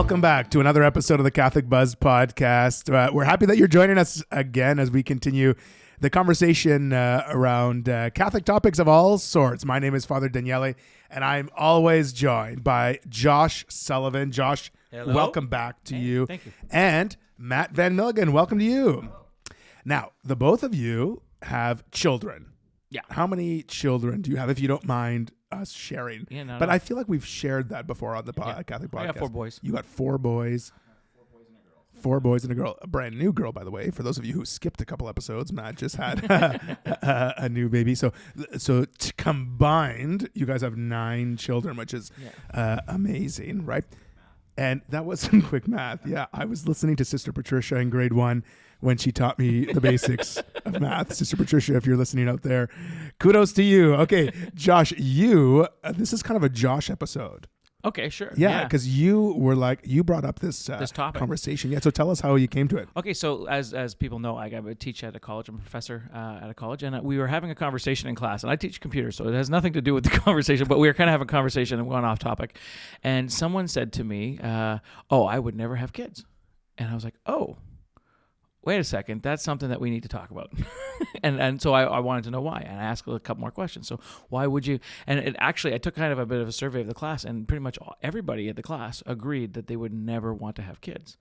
Welcome back to another episode of the Catholic Buzz podcast. We're happy that you're joining us again as we continue the conversation around Catholic topics of all sorts. My name is Father Daniele, and I'm always joined by Josh Sullivan. Josh, hello. Welcome back to you. Thank you. And Matt Van Milligan, welcome to you. Now, the both of you have children. Yeah. How many children do you have, if you don't mind us sharing? Yeah, no, but no. I feel like we've shared that before on the Catholic podcast. I got 4 boys. You got 4 boys. 4 boys and a girl. A brand new girl, by the way. For those of you who skipped a couple episodes, Matt just had a new baby. So combined, you guys have 9 children, which is amazing, right? And that was some quick math. Yeah, I was listening to Sister Patricia in grade 1 when she taught me the basics of math. Sister Patricia, if you're listening out there, kudos to you. Okay, Josh, this is kind of a Josh episode. Okay, sure. Yeah, because you brought up this topic. conversation. Yeah, so tell us how you came to it. Okay, so as people know, I teach at a college. I'm a professor at a college, and we were having a conversation in class. And I teach computers, so it has nothing to do with the conversation, but we were kind of having a conversation and going off topic. And someone said to me, I would never have kids. And I was like, wait a second, that's something that we need to talk about. and so I wanted to know why. And I asked a couple more questions. So why would you? And I took kind of a bit of a survey of the class, and pretty much everybody at the class agreed that they would never want to have kids.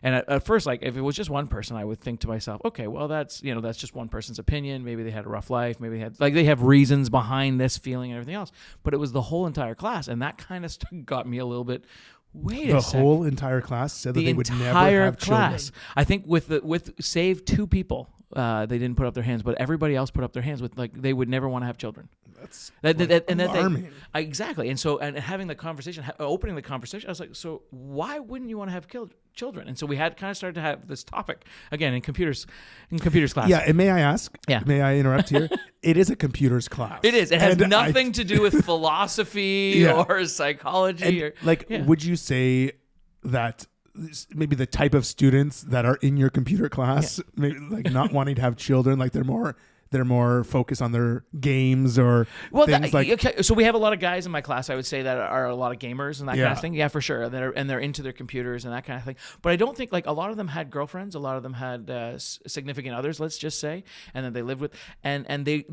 And at first, like, if it was just one person, I would think to myself, okay, well, that's just one person's opinion. Maybe they had a rough life. Maybe they have reasons behind this feeling and everything else. But it was the whole entire class. And that kind of got me a little bit, wait a second. The whole entire class said that they would never have children. I think with save 2 people, they didn't put up their hands, but everybody else put up their hands with they would never want to have children. That's alarming. Exactly. And so, and having the conversation, opening the conversation, I was like, so why wouldn't you want to have children? And so we had kind of started to have this topic again in computers class. Yeah. And may I ask? Yeah. May I interrupt here? It is a computers class. It is. It has nothing to do with philosophy or psychology. Would you say that maybe the type of students that are in your computer class, maybe like not wanting to have children, like they're more focused on their games or things okay, so we have a lot of guys in my class, I would say, that are a lot of gamers and that kind of thing. Yeah, for sure. And they're into their computers and that kind of thing. But I don't think, like, a lot of them had girlfriends. A lot of them had significant others, let's just say, and then they lived with, and they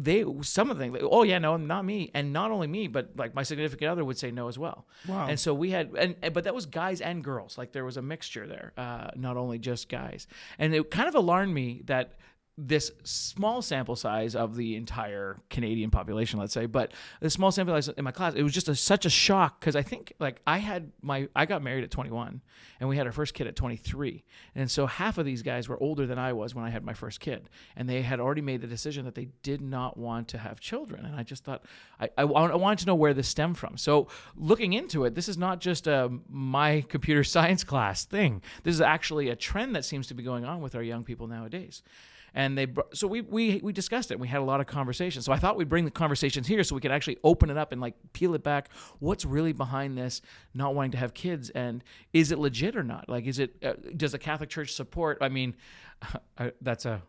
some of them, oh yeah, no, not me. And not only me, but like my significant other would say no as well. Wow. And so we had, but that was guys and girls. Like, there was a mixture there, not only just guys. And it kind of alarmed me that this small sample size of the entire Canadian population, let's say, but the small sample size in my class, it was just such a shock, because I think, like, I got married at 21 and we had our first kid at 23. And so half of these guys were older than I was when I had my first kid, and they had already made the decision that they did not want to have children. And I just thought, I wanted to know where this stemmed from. So looking into it, this is not just my computer science class thing. This is actually a trend that seems to be going on with our young people nowadays. And so we discussed it. We had a lot of conversations. So I thought we'd bring the conversations here so we could actually open it up and, like, peel it back. What's really behind this not wanting to have kids, and is it legit or not? Like, is it does the Catholic Church support? I mean, that's a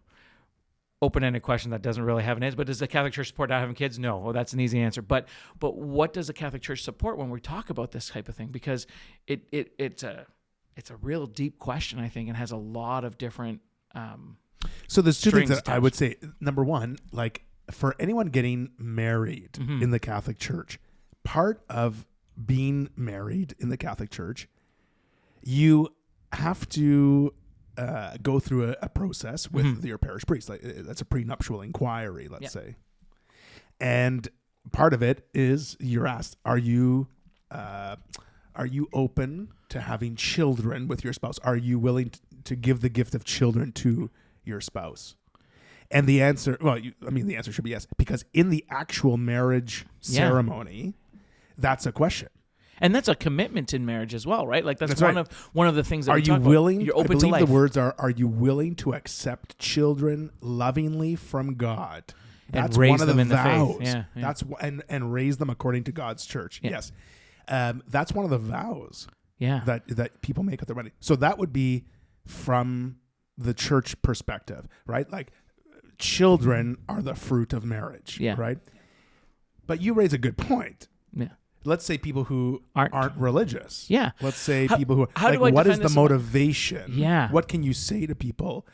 open-ended question that doesn't really have an answer. But does the Catholic Church support not having kids? No. Well, that's an easy answer. But what does the Catholic Church support when we talk about this type of thing? Because it's a real deep question, I think, and has a lot of different. So there's 2 things that attached. I would say. Number one, like, for anyone getting married in the Catholic Church, part of being married in the Catholic Church, you have to go through a process with your parish priest. Like, that's a prenuptial inquiry, let's say. And part of it is you're asked, are you open to having children with your spouse? Are you willing to give the gift of children to your spouse? And the answer, the answer should be yes, because in the actual marriage ceremony, that's a question. And that's a commitment in marriage as well, right? Like, that's right. one of the things that are we you talk willing? About. You're open I believe to life. the words are you willing to accept children lovingly from God? That's and raise one of them the in vows. the faith. Yeah. That's and raise them according to God's church. Yeah. Yes, that's one of the vows. Yeah. That people make at their wedding. So that would be from the church perspective, right? Like, children are the fruit of marriage, right? But you raise a good point. Yeah. let's say people who aren't religious. Yeah. Let's say people who how like, do I what is defend the this motivation? Yeah. What can you say to people?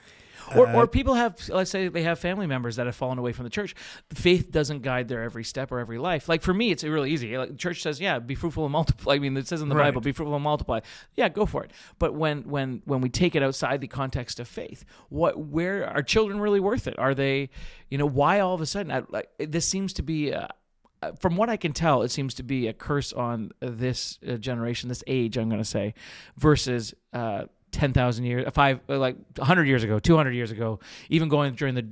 Or people have, let's say they have family members that have fallen away from the church. Faith doesn't guide their every step or every life. Like for me, it's really easy. Like the church says, yeah, be fruitful and multiply. I mean, it says in the Right. Bible, be fruitful and multiply. Yeah, go for it. But when we take it outside the context of faith, where are children really worth it? Are they, why all of a sudden? This seems to be, from what I can tell, it seems to be a curse on this generation, this age, I'm going to say, versus 10,000 years, 100 years ago, 200 years ago, even going during the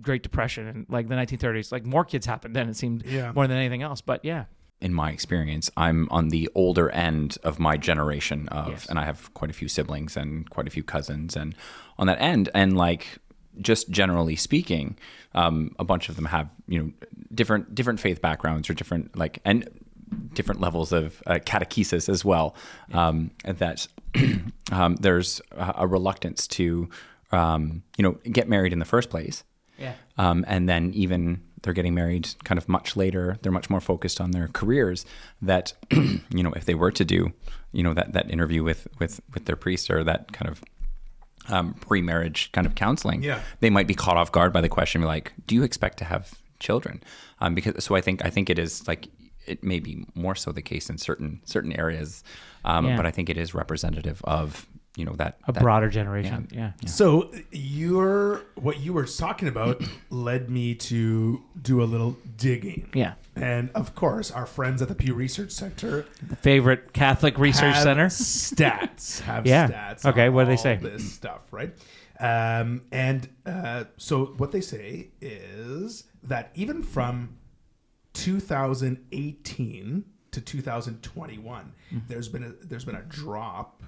Great Depression and like the 1930s, like more kids happened then, it seemed, more than anything else. But yeah. In my experience, I'm on the older end of my generation and I have quite a few siblings and quite a few cousins, and on that end, and like just generally speaking, a bunch of them have, different faith backgrounds or different different levels of catechesis as well. That there's a reluctance to, get married in the first place. Yeah. And then even they're getting married kind of much later. They're much more focused on their careers. That, if they were to do, that interview with their priest or that kind of pre-marriage kind of counseling, they might be caught off guard by the question, like, do you expect to have children? I think it is like, it may be more so the case in certain areas, but I think it is representative of that broader generation. Yeah. So what you were talking about led me to do a little digging. Yeah. And of course, our friends at the Pew Research Center, the favorite Catholic Research Center, stats. Okay, what do they say? This stuff, right? So what they say is that even from 2018 to 2021, there's been a drop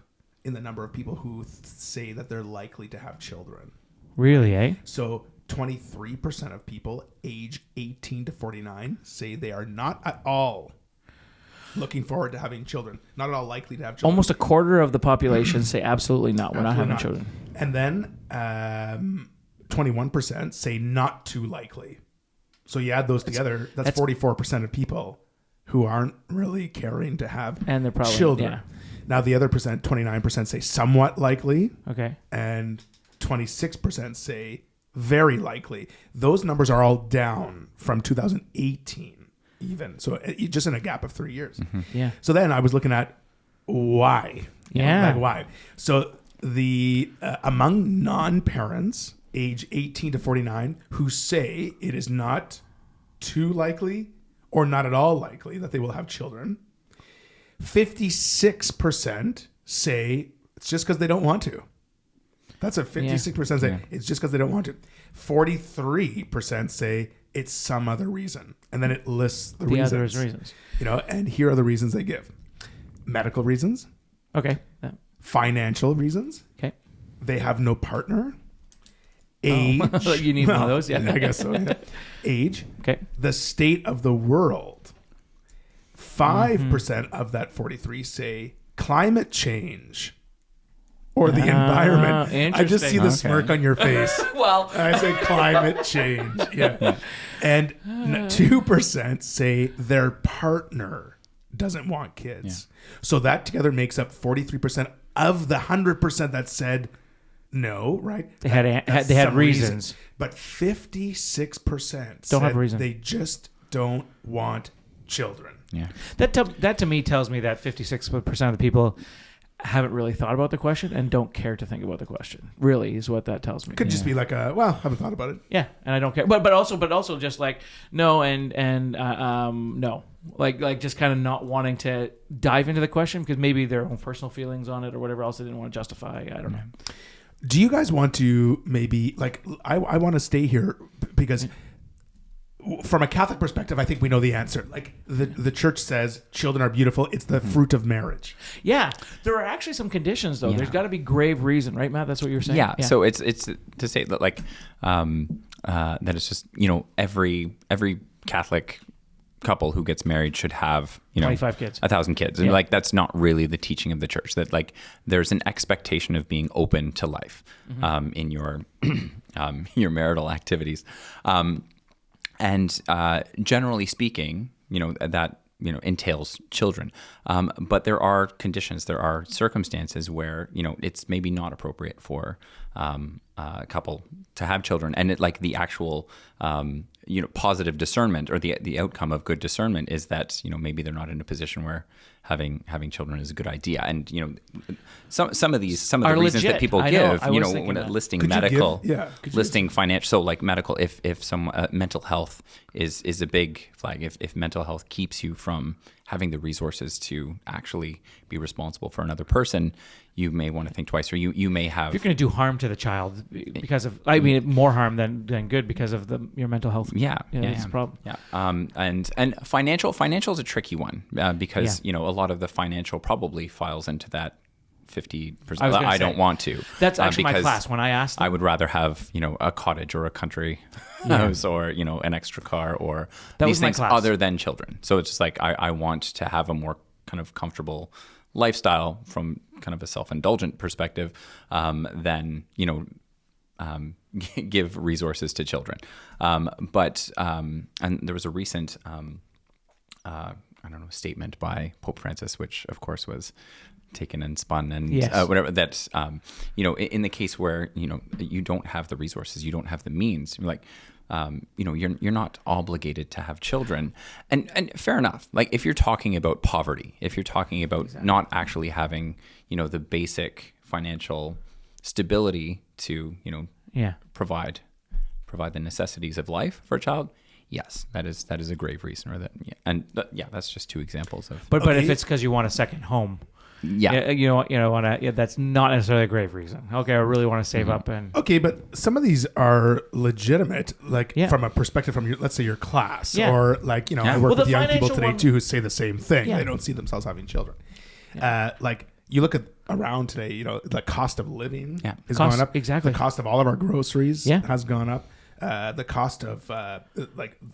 in the number of people who say that they're likely to have children. Really, eh? So 23% of people age 18 to 49 say they are not at all looking forward to having children, not at all likely to have children. Almost a quarter of the population say absolutely not. We're not having children. And then 21% say not too likely. So you add those together, that's 44% of people who aren't really caring to have and they're probably, children. Yeah. Now the other 29% say somewhat likely. Okay. And 26% say very likely. Those numbers are all down from 2018 even. So just in a gap of 3 years. Mm-hmm. Yeah. So then I was looking at why. Yeah. Why? So the among non-parents age 18 to 49 who say it is not too likely or not at all likely that they will have children, 56% say it's just because they don't want to. That's a 56% say it's just because they don't want to. 43% say it's some other reason. And then it lists the reasons. Other reasons. And here are the reasons they give. Medical reasons. Okay. Financial reasons. Okay. They have no partner. Age. You need one of those, yeah. I guess so. Yeah. Age. Okay. The state of the world. 5% of that 43 say climate change or the environment. I just see the smirk on your face. Well, I say climate change. Yeah. And 2% say their partner doesn't want kids. Yeah. So that together makes up 43% of the 100% that said no, right? They had reasons. But 56% don't have reasons. They just don't want children. Yeah. That to me tells me that 56% of the people haven't really thought about the question and don't care to think about the question. Really is what that tells me. Could just be like haven't thought about it. Yeah, and I don't care. But also just like no and no. Like just kind of not wanting to dive into the question because maybe their own personal feelings on it or whatever else they didn't want to justify. I don't know. Do you guys want to maybe I want to stay here because from a Catholic perspective, I think we know the answer. Like the church says children are beautiful. It's the fruit of marriage. Yeah. There are actually some conditions though. Yeah. There's got to be grave reason, right, Matt? That's what you're saying? Yeah. So it's to say that that it's just, every Catholic couple who gets married should have 25 kids, 1,000 kids, and that's not really the teaching of the church. That there's an expectation of being open to life in your your marital activities, and generally speaking, that entails children. But there are conditions, there are circumstances where, it's maybe not appropriate for a couple to have children. And like the actual, positive discernment, or the outcome of good discernment is that, maybe they're not in a position where having children is a good idea. And, some of the reasons legit. that people I give, know. when listing Could you medical, give- listing financial, so like medical, if some mental health is a big flag, if mental health keeps you from having the resources to actually be responsible for another person, you may want to think twice, or you may have. If you're going to do harm to the child because of, more harm than good because of your mental hehealth. It's a problem. Yeah. And financial is a tricky one because a lot of the financial probably files into that 50%. I don't want to. That's actually my because class. When I asked them, I would rather have, a cottage or a country house or, an extra car or these things other than children. So it's just like, I want to have a more kind of comfortable lifestyle from kind of a self-indulgent perspective than, give resources to children. But and there was a recent, statement by Pope Francis, which of course was taken and spun and whatever, that in the case where you don't have the resources, you don't have the means, you're like you're not obligated to have children, and fair enough. Like if you're talking about poverty, if you're talking about not actually having the basic financial stability to provide the necessities of life for a child, yes, that is a grave reason. Or that, that's just two examples of. But if it's because you want a second home. That's not necessarily a grave reason. Okay, I really want to save up and. Okay, but some of these are legitimate, like from a perspective from let's say your class, or like I work with young people today too who say the same thing. They don't see themselves having children. Like you look at around today, the cost of living is going up. Exactly, the cost of all of our groceries has gone up. The cost of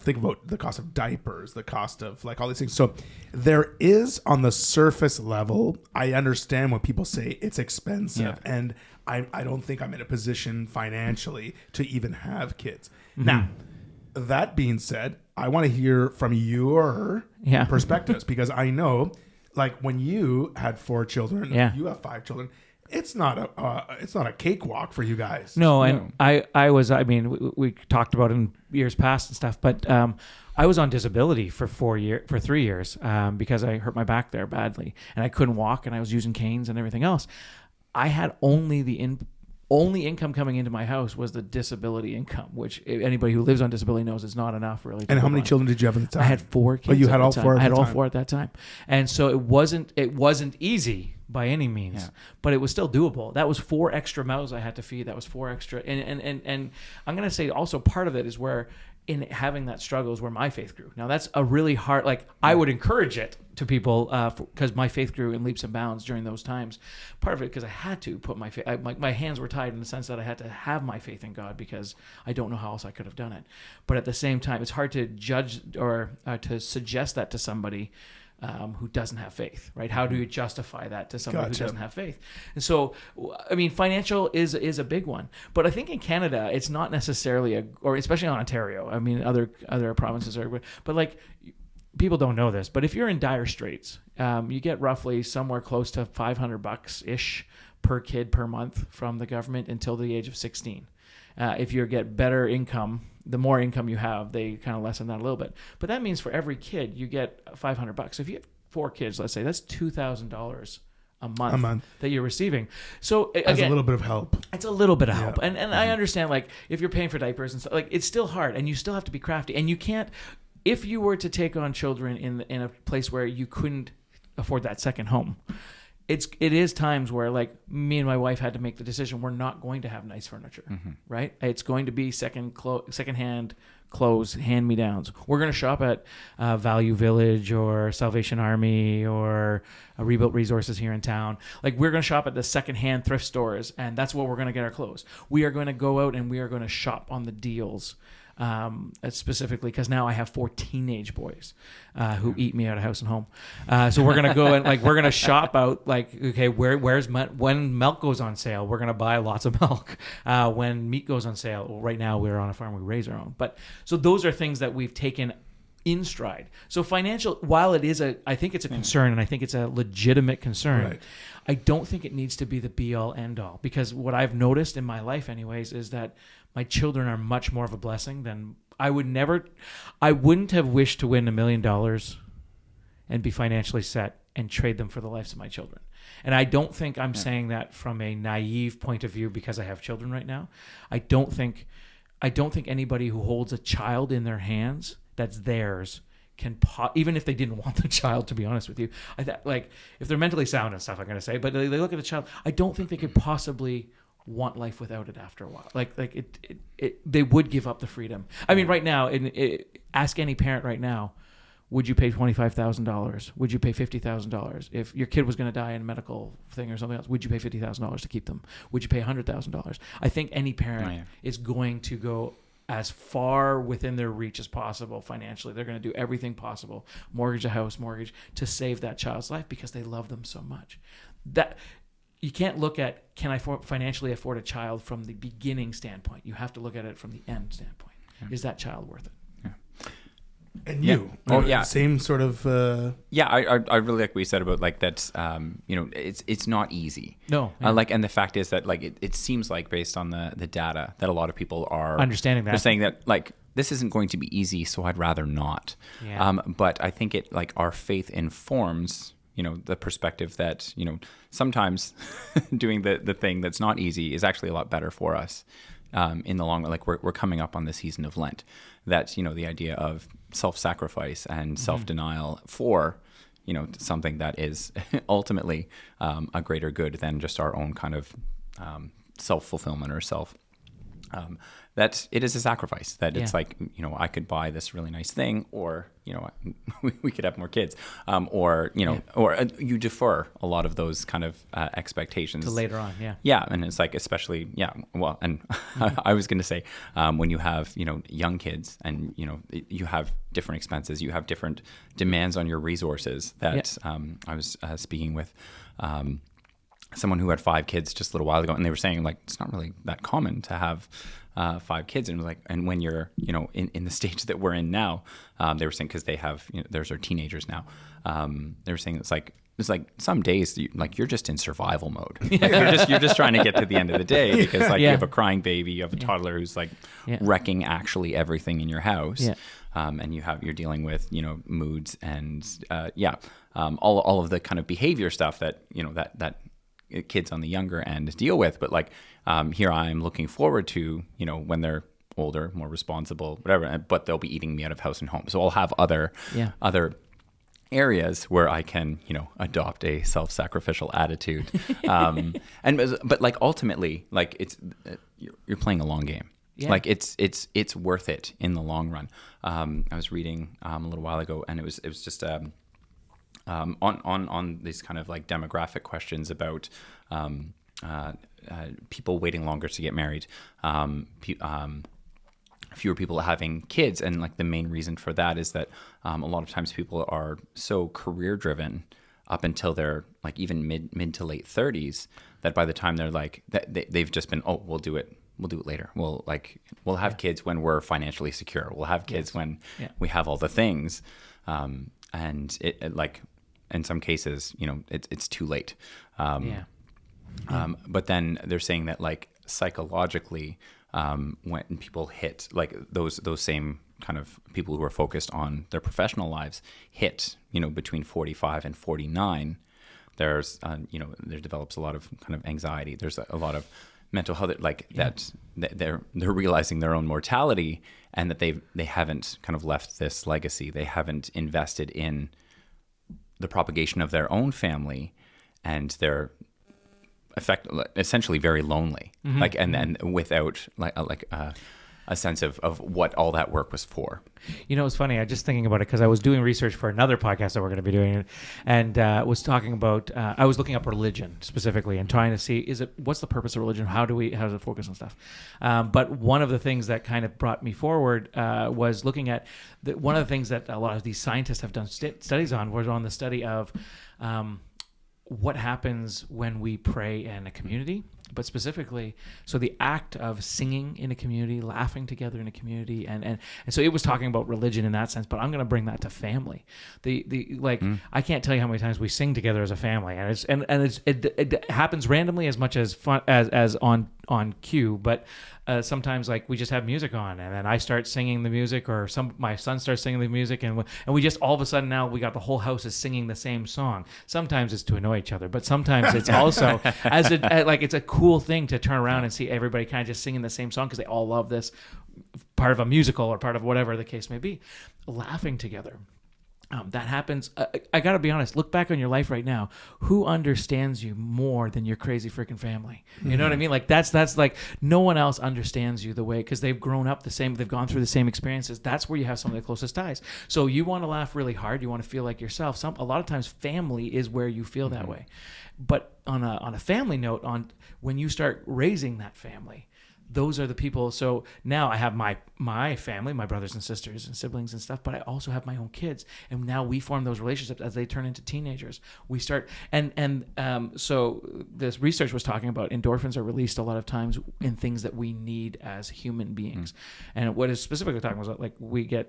think about the cost of diapers, the cost of like all these things. So there is, on the surface level, I understand when people say it's expensive, and I don't think I'm in a position financially to even have kids. Now, that being said, I want to hear from your perspectives, because I know, like when you had 4 children, you have 5 children. It's not a cakewalk for you guys. No, and we talked about it in years past and stuff, but I was on disability for 3 years because I hurt my back there badly, and I couldn't walk, and I was using canes and everything else. I had only income coming into my house was the disability income, which anybody who lives on disability knows is not enough really. And how many children did you have at the time? I had 4 kids. Oh, you had all 4 at the time? I had all 4 at that time. And so it wasn't easy by any means, but it was still doable. That was 4 extra mouths I had to feed. That was 4 extra. And I'm going to say also part of it is where in having that struggle is where my faith grew. Now that's a really hard, I would encourage it to people because my faith grew in leaps and bounds during those times. Part of it because I had to put my faith, my hands were tied in the sense that I had to have my faith in God because I don't know how else I could have done it. But at the same time, it's hard to judge or to suggest that to somebody who doesn't have faith, right? How do you justify that to somebody who doesn't have faith? And so, financial is a big one. But I think in Canada, it's not necessarily or especially in Ontario. Other provinces are, but people don't know this. But if you're in dire straits, you get roughly somewhere close to $500 ish per kid per month from the government until the age of 16. If you get better income, the more income you have, they kind of lessen that a little bit. But that means for every kid, you get $500. If you have 4 kids, let's say, that's $2,000 a month that you're receiving. So again, that's a little bit of help. It's a little bit of help. And I understand, if you're paying for diapers and stuff, it's still hard, and you still have to be crafty. And you can't, if you were to take on children in a place where you couldn't afford that second home, it is times where me and my wife had to make the decision, we're not going to have nice furniture, right? It's going to be secondhand clothes, hand-me-downs. We're going to shop at Value Village or Salvation Army or Rebuilt Resources here in town. We're going to shop at the secondhand thrift stores, and that's where we're going to get our clothes. We are going to go out and we are going to shop on the deals. Specifically because now I have 4 teenage boys who eat me out of house and home. So we're gonna go and we're gonna shop out. Okay, when milk goes on sale, we're gonna buy lots of milk. When meat goes on sale, right now we're on a farm, we raise our own. But so those are things that we've taken in stride. So financial, while it is I think it's a concern, and I think it's a legitimate concern. Right. I don't think it needs to be the be all end all, because what I've noticed in my life anyways is that my children are much more of a blessing than I wouldn't have wished to win $1 million and be financially set and trade them for the lives of my children. And I don't think I'm saying that from a naive point of view because I have children right now. I don't think anybody who holds a child in their hands that's theirs can even if they didn't want the child, to be honest with you, like if they're mentally sound and stuff, I'm going to say, but they look at the child, I don't think they could possibly want life without it after a while. Like they would give up the freedom. I mean, right now, ask any parent right now, would you pay $25,000? Would you pay $50,000? If your kid was going to die in a medical thing or something else, would you pay $50,000 to keep them? Would you pay $100,000? I think any parent is going to go as far within their reach as possible financially. They're going to do everything possible, mortgage a house, to save that child's life because they love them so much. That you can't look at, can I financially afford a child from the beginning standpoint? You have to look at it from the end standpoint. Yeah. Is that child worth it? And you, same sort of. I really like what you said about like that's it's not easy. No, and the fact is that like it seems like based on the data that a lot of people are understanding that. They're saying that like this isn't going to be easy, so I'd rather not. Yeah. But I think it like our faith informs the perspective that sometimes doing the thing that's not easy is actually a lot better for us. In the long run, like we're coming up on the season of Lent, that the idea of self-sacrifice and self-denial for something that is ultimately a greater good than just our own kind of self-fulfillment or self. That it is a sacrifice. That it's like I could buy this really nice thing, or we could have more kids, or you defer a lot of those kind of expectations to later on. And it's like especially and I was going to say when you have young kids and you have different expenses, you have different demands on your resources. That I was speaking with. Someone who had 5 kids just a little while ago, and they were saying like it's not really that common to have 5 kids, and like, and when you're in the stage that we're in now, they were saying because they have theirs are teenagers now. They were saying it's like some days you're just in survival mode. Like you're just trying to get to the end of the day because you have a crying baby, you have a toddler who's wrecking actually everything in your house, and you're dealing with moods and all of the kind of behavior stuff that that kids on the younger end deal with. But here I am looking forward to when they're older, more responsible, whatever, but they'll be eating me out of house and home, so I'll have other areas where I can adopt a self-sacrificial attitude. But ultimately it's you're playing a long game. It's worth it in the long run. I was reading a little while ago, and it was just on these kind of demographic questions about people waiting longer to get married, fewer people having kids, and the main reason for that is that a lot of times people are so career driven up until they're even mid to late 30s that by the time they're they've just been we'll do it later. We'll have kids when we're financially secure. We'll have kids when we have all the things, and it in some cases, it's too late. But then they're saying that psychologically, when people hit those same kind of people who are focused on their professional lives hit, between 45 and 49, there develops a lot of kind of anxiety. There's a lot of mental health that they're realizing their own mortality, and that they haven't kind of left this legacy. They haven't invested in the propagation of their own family, and they're essentially very lonely, and without a sense of what all that work was for. It's funny. I was just thinking about it because I was doing research for another podcast that we're going to be doing, and was talking about. I was looking up religion specifically and trying to see what's the purpose of religion? How does it focus on stuff? But one of the things that kind of brought me forward was looking at one of the things that a lot of these scientists have done studies on was on the study of what happens when we pray in a community but specifically, so the act of singing in a community, laughing together in a community, and so it was talking about religion in that sense, but I'm going to bring that to family. I can't tell you how many times we sing together as a family, and it happens randomly as much as fun as on cue, but sometimes like we just have music on, and then I start singing the music, or my son starts singing the music, and we just all of a sudden now we got the whole house is singing the same song. Sometimes it's to annoy each other, but sometimes it's also it's a cool thing to turn around and see everybody kind of just singing the same song because they all love this part of a musical or part of whatever the case may be, laughing together. That happens. I got to be honest. Look back on your life right now. Who understands you more than your crazy freaking family? You know what I mean? Like that's like no one else understands you the way, because they've grown up the same. They've gone through the same experiences. That's where you have some of the closest ties. So you want to laugh really hard. You want to feel like yourself. A lot of times family is where you feel that way. But on a family note, when you start raising that family, those are the people. So now I have my family, my brothers and sisters and siblings and stuff, but I also have my own kids. And now we form those relationships as they turn into teenagers. We start, so this research was talking about endorphins are released a lot of times in things that we need as human beings. And what is specifically talking about, like we get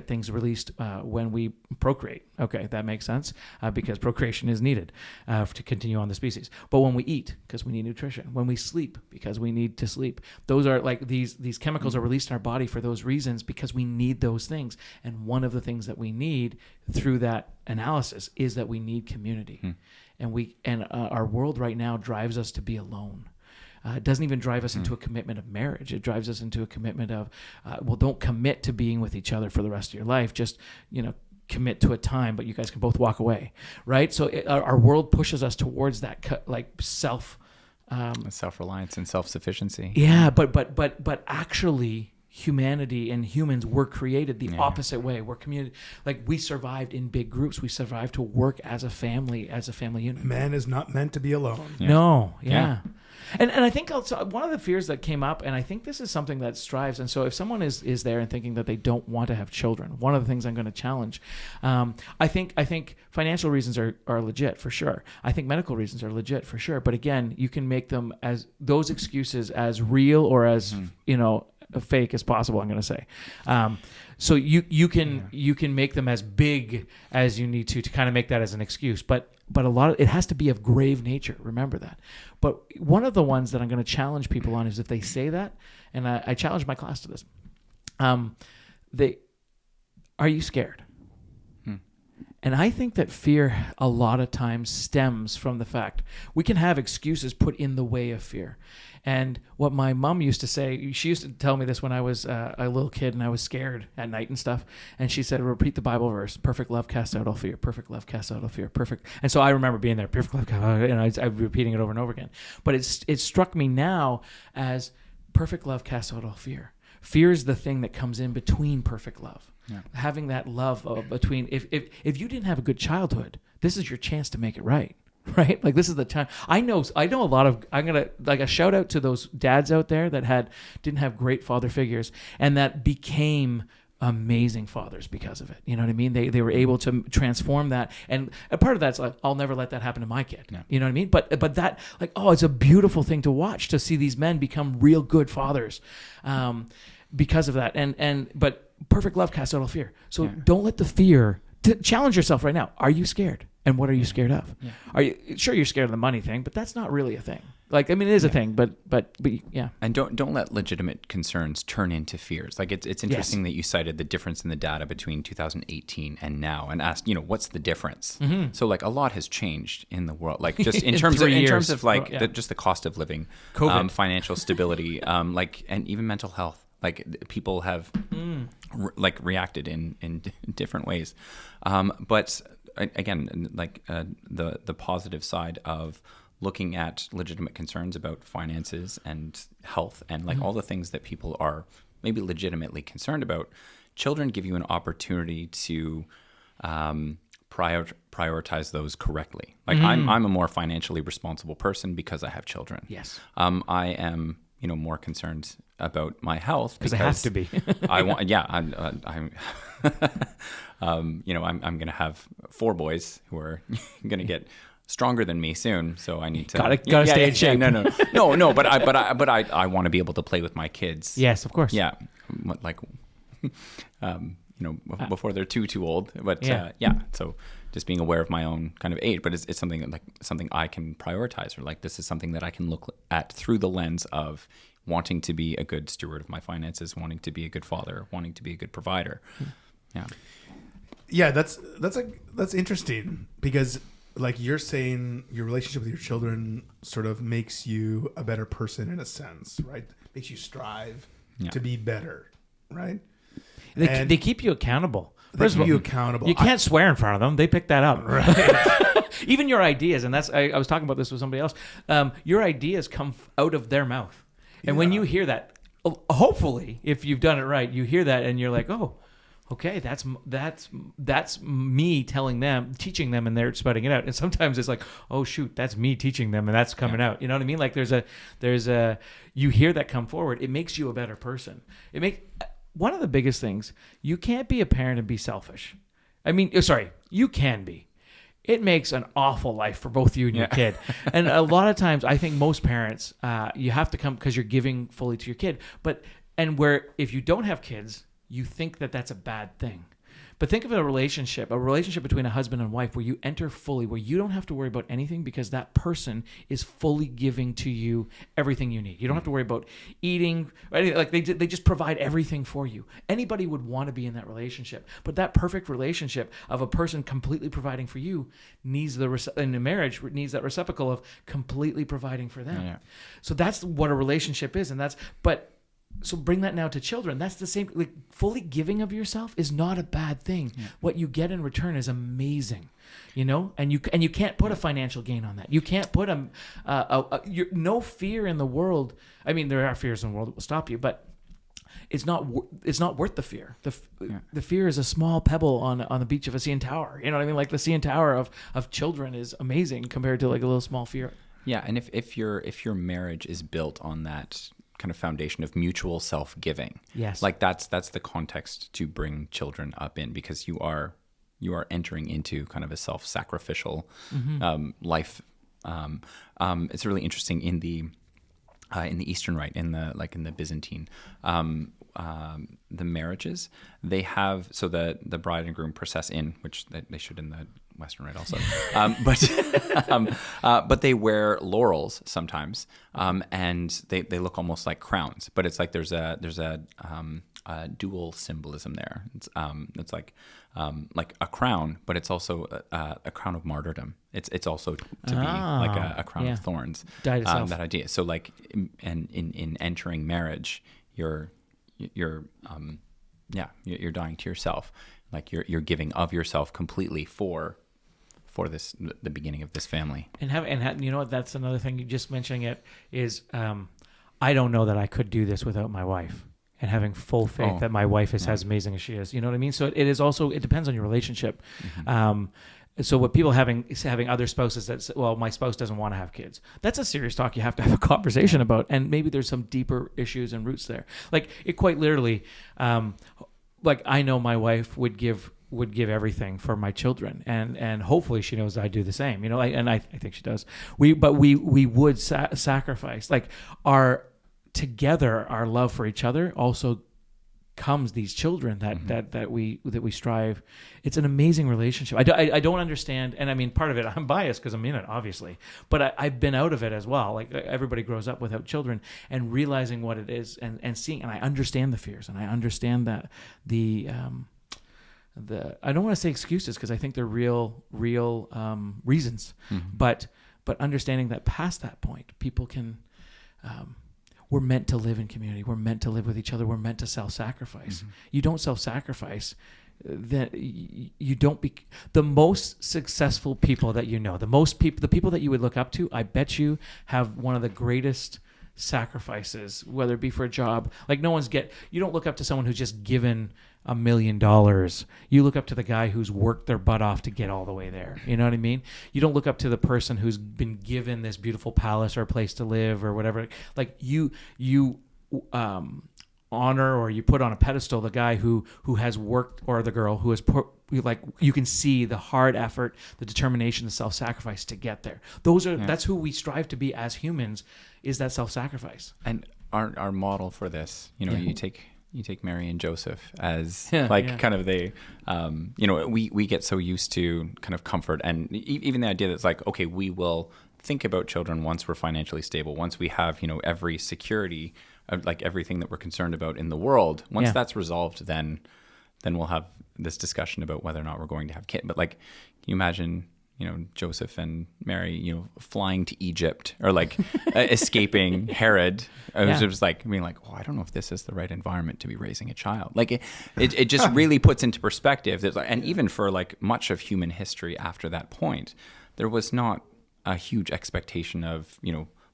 things released when we procreate. Okay, that makes sense because procreation is needed to continue on the species. But when we eat, because we need nutrition. When we sleep, because we need to sleep. Those are like these chemicals are released in our body for those reasons, because we need those things. And one of the things that we need through that analysis is that we need community. And our world right now drives us to be alone. It doesn't even drive us into a commitment of marriage. It drives us into a commitment of, don't commit to being with each other for the rest of your life. Just, commit to a time, but you guys can both walk away, right? So our world pushes us towards that self-reliance and self-sufficiency. Yeah, but actually humanity and humans were created the opposite way. We're community. Like we survived in big groups. We survived to work as a family unit. Man is not meant to be alone. Yeah. No. Yeah. And I think also one of the fears that came up, and I think this is something that strives. And so if someone is there and thinking that they don't want to have children, one of the things I'm going to challenge, I think financial reasons are legit for sure. I think medical reasons are legit for sure. But again, you can make them as those excuses as real or as fake as possible. I'm going to say. So you can make them as big as you need to kind of make that as an excuse, but a lot of it has to be of grave nature. Remember that. But one of the ones that I'm going to challenge people on is if they say that, and I challenge my class to this. Are you scared? And I think that fear a lot of times stems from the fact we can have excuses put in the way of fear. And what my mom used to say, she used to tell me this when I was a little kid and I was scared at night and stuff. And she said, repeat the Bible verse, perfect love casts out all fear, perfect love casts out all fear, perfect. And so I remember being there, perfect love, and I was repeating it over and over again. But it struck me now as perfect love casts out all fear. Fear is the thing that comes in between perfect love. Yeah. Having that love between, if you didn't have a good childhood, this is your chance to make it right. Right? Like this is the time. I know a lot of, I'm going to like a shout out to those dads out there that didn't have great father figures and that became amazing fathers because of it. You know what I mean? They were able to transform that. And a part of that's like, I'll never let that happen to my kid. Yeah. You know what I mean? But that like, it's a beautiful thing to watch, to see these men become real good fathers because of that. But perfect love casts out all fear. So don't let the fear, challenge yourself right now. Are you scared? And what are you scared of? Yeah. Are you sure you're scared of the money thing? But that's not really a thing. Like, I mean, it is a thing, but yeah. And don't let legitimate concerns turn into fears. Like it's interesting that you cited the difference in the data between 2018 and now, and asked, what's the difference? Mm-hmm. So like a lot has changed in the world. Like just in terms of like just the cost of living, financial stability, and even mental health. Like people have reacted in different ways, but. Again, like the positive side of looking at legitimate concerns about finances and health and like all the things that people are maybe legitimately concerned about, children give you an opportunity to prioritize those correctly. Like I'm a more financially responsible person because I have children. Yes. I am more concerned about my health because I have to be. I'm I'm going to have 4 boys who are going to get stronger than me soon, so I need to gotta stay in shape. No. But I want to be able to play with my kids. Yes, of course. Yeah, like, before they're too old. But so just being aware of my own kind of age, but it's something I can prioritize, or like this is something that I can look at through the lens of wanting to be a good steward of my finances, wanting to be a good father, wanting to be a good provider. Yeah, that's interesting, because like you're saying, your relationship with your children sort of makes you a better person in a sense, right? Makes you strive to be better, right? They keep you accountable. First of all, accountable. You can't swear in front of them. They pick that up. Right. Even your ideas, and I was talking about this with somebody else. Your ideas come out of their mouth. And when you hear that, hopefully, if you've done it right, you hear that and you're like, oh, okay, that's me telling them, teaching them, and they're spouting it out. And sometimes it's like, oh shoot, that's me teaching them, and that's coming out. You know what I mean? Like there's a you hear that come forward. It makes you a better person. One of the biggest things, you can't be a parent and be selfish. I mean, sorry, you can be. It makes an awful life for both you and your kid. And a lot of times, I think most parents, you have to come because you're giving fully to your kid. Where if you don't have kids, you think that that's a bad thing. But think of a relationship between a husband and wife where you enter fully, where you don't have to worry about anything because that person is fully giving to you everything you need. You don't have to worry about eating or anything. Like they just provide everything for you. Anybody would want to be in that relationship. But that perfect relationship of a person completely providing for you needs in a marriage needs that reciprocal of completely providing for them. Yeah. So that's what a relationship is, So bring that now to children. That's the same. Like fully giving of yourself is not a bad thing. Yeah. What you get in return is amazing, And you can't put a financial gain on that. You can't put no fear in the world. I mean, there are fears in the world that will stop you, but it's not worth the fear. The fear is a small pebble on the beach of a CN Tower. You know what I mean? Like the CN Tower of children is amazing compared to like a little small fear. Yeah, and if your marriage is built on that kind of foundation of mutual self-giving. Yes. Like that's the context to bring children up in, because you are entering into kind of a self-sacrificial life. It's really interesting in the Eastern Rite, in the Byzantine, the marriages, they have, so the bride and groom process in, which they should in the Western Rite also, but they wear laurels sometimes, and they look almost like crowns. But it's like there's a dual symbolism there. It's like a crown, but it's also a crown of martyrdom. It's also to be like a crown of thorns. Die to self. That idea. So like, in entering marriage, you're dying to yourself. Like you're giving of yourself completely for the beginning of this family. And you know what? That's another thing. You just mentioning it is, I don't know that I could do this without my wife, and having full faith that my wife is as amazing as she is. You know what I mean? So it is also, it depends on your relationship. Mm-hmm. So what people having other spouses that say, well, my spouse doesn't want to have kids. That's a serious talk you have to have a conversation about. And maybe there's some deeper issues and roots there. Like it quite literally, like I know my wife would give everything for my children, and hopefully she knows I do the same, and I think she does. We would sacrifice, like our love for each other also comes these children that we strive. It's an amazing relationship. I don't understand, and I mean, part of it, I'm biased because I'm in it, obviously, but I've been out of it as well. Like everybody grows up without children, and realizing what it is, and seeing, and I understand the fears, and I understand that I don't want to say excuses because I think they're real reasons, but understanding that past that point, people can. We're meant to live in community. We're meant to live with each other. We're meant to self-sacrifice. Mm-hmm. You don't self-sacrifice, then you don't be the most successful people that you know. The people that you would look up to, I bet you have one of the greatest sacrifices, whether it be for a job. Like you don't look up to someone who's just given $1 million. You look up to the guy who's worked their butt off to get all the way there. You know what I mean? You don't look up to the person who's been given this beautiful palace or a place to live or whatever. Like you honor or you put on a pedestal the guy who has worked, or the girl who has put, like, you can see the hard effort, the determination, the self-sacrifice to get there. That's who we strive to be as humans, is that self-sacrifice. And our model for this, you take Mary and Joseph as kind of we get so used to kind of comfort, and even the idea that's like, okay, we will think about children once we're financially stable, once we have, every security of like everything that we're concerned about in the world. Once that's resolved, then we'll have this discussion about whether or not we're going to have kids. But like, can you imagine, Joseph and Mary, flying to Egypt, or like escaping Herod? It was just like being like, oh, I don't know if this is the right environment to be raising a child. Like it just really puts into perspective that, and even for like much of human history after that point, there was not a huge expectation of,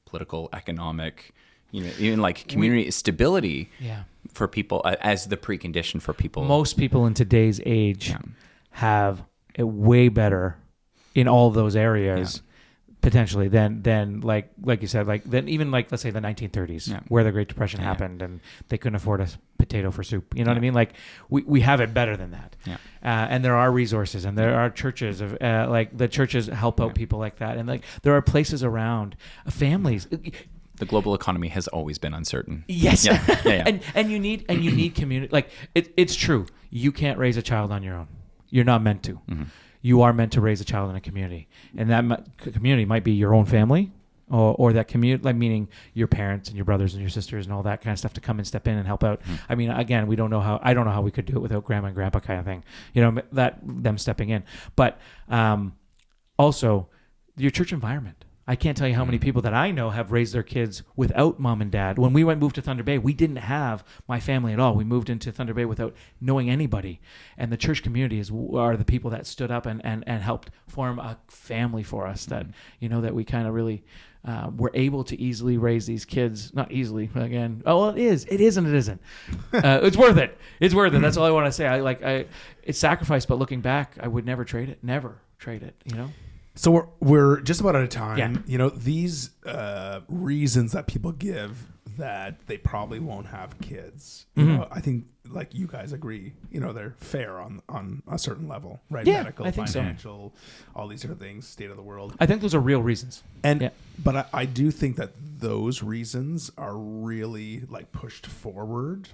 political, economic, even like community stability for people as the precondition for people. Most people in today's age have it way better in all those areas potentially than like you said, like then even like, let's say the 1930s where the Great Depression happened and they couldn't afford a potato for soup. You know what I mean? Like we have it better than that. And there are resources, and there are churches of like the churches help out people like that. And like there are places around, families. The global economy has always been uncertain. Yes. And you need community. Like it's true. You can't raise a child on your own. You're not meant to. Mm-hmm. You are meant to raise a child in a community, and that community might be your own family, or that community, like meaning your parents and your brothers and your sisters and all that kind of stuff to come and step in and help out. Mm-hmm. I mean, again, I don't know how we could do it without grandma and grandpa kind of thing. That them stepping in, but also your church environment. I can't tell you how many people that I know have raised their kids without mom and dad. When we moved to Thunder Bay, we didn't have my family at all. We moved into Thunder Bay without knowing anybody. And the church community are the people that stood up and helped form a family for us that, that we kind of really were able to easily raise these kids. Not easily, again. Oh, well, it is. It is and it isn't. It's worth it. It's worth it. That's all I want to say. It's sacrifice, but looking back, I would never trade it. Never trade it, So we're just about out of time. These reasons that people give that they probably won't have kids. I think like you guys agree. They're fair on a certain level, right? Yeah, medical, I think financial, all these different things, state of the world. I think those are real reasons. But I do think that those reasons are really like pushed forward.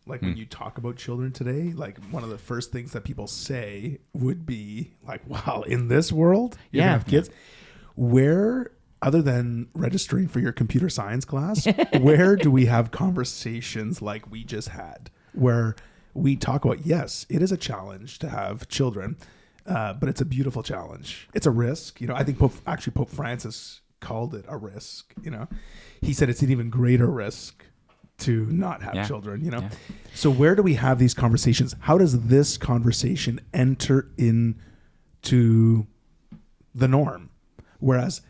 Like when you talk about children today, like one of the first things that people say would be like, wow, in this world, you're going to have kids. Where, other than registering for your computer science class, where do we have conversations like we just had, where we talk about, yes, it is a challenge to have children, but it's a beautiful challenge. It's a risk. I think Pope Francis called it a risk. He said it's an even greater risk to not have children, So where do we have these conversations? How does this conversation enter into the norm? Whereas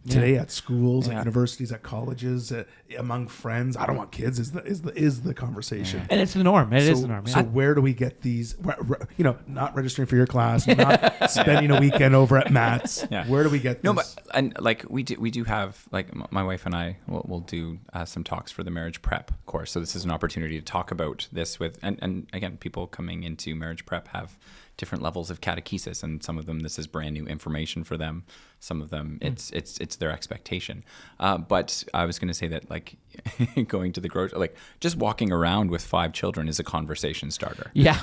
today at schools, at universities, at colleges, among friends, I don't want kids is the conversation. And it's the norm. It is the norm. So where do we get these, not registering for your class, not spending a weekend over at Matt's. Where do we get this? No, but and like we do have, like my wife and I will do some talks for the marriage prep course. So this is an opportunity to talk about this with, and again, people coming into marriage prep have different levels of catechesis, and some of them this is brand new information for them. Some of them it's their expectation. But I was going to say that like going to the grocery, like just walking around with 5 children is a conversation starter. Yeah,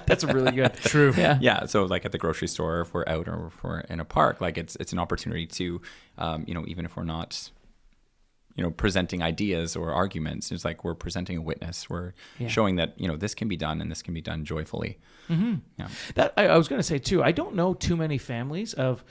that's really good. True. Yeah. So like at the grocery store, if we're out or if we're in a park, like it's an opportunity to, even if we're not, presenting ideas or arguments, it's like we're presenting a witness. We're showing that, this can be done and this can be done joyfully. Mm-hmm. Yeah. That I was going to say too, I don't know too many families of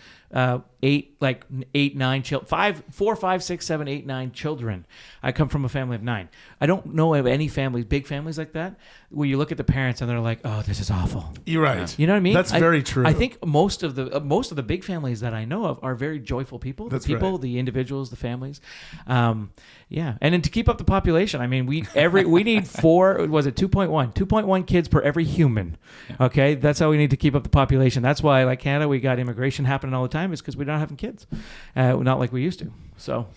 8, 9 children, 4, 5, 6, 7, 8, 9 children. I come from a family of 9. I don't know of any families, big families like that, where you look at the parents and they're like, "Oh, this is awful." You're right. You know what I mean? That's very true. I think most of the big families that I know of are very joyful people. That's the people, right. The individuals, the families. And then to keep up the population, I mean, we need 2.1 kids per every human. Yeah. Okay, that's how we need to keep up the population. That's why, like Canada, we got immigration happening all the time. Is because we're not having kids, not like we used to. So,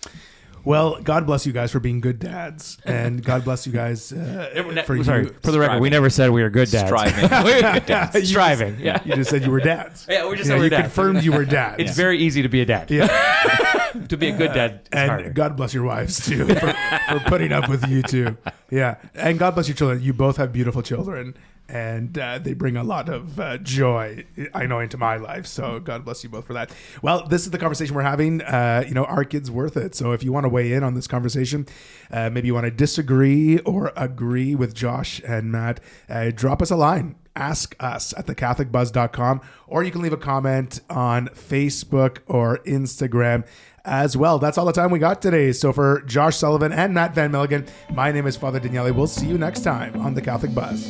Well, God bless you guys for being good dads, and God bless you guys for the record, we never said we were good dads. Striving. Good dads. Striving. Yeah. You just said you were dads. Yeah, we just said we were dads. You confirmed you were dads. It's very easy to be a dad. Yeah. To be a good dad is And harder. God bless your wives too for putting up with you too. Yeah, and God bless your children. You both have beautiful children, and they bring a lot of joy, I know, into my life. So God bless you both for that. Well, this is the conversation we're having. Are kids worth it? So if you want to weigh in on this conversation, maybe you want to disagree or agree with Josh and Matt, drop us a line. Ask us at thecatholicbuzz.com, or you can leave a comment on Facebook or Instagram as well. That's all the time we got today. So for Josh Sullivan and Matt Van Milligan, my name is Father Daniele. We'll see you next time on The Catholic Buzz.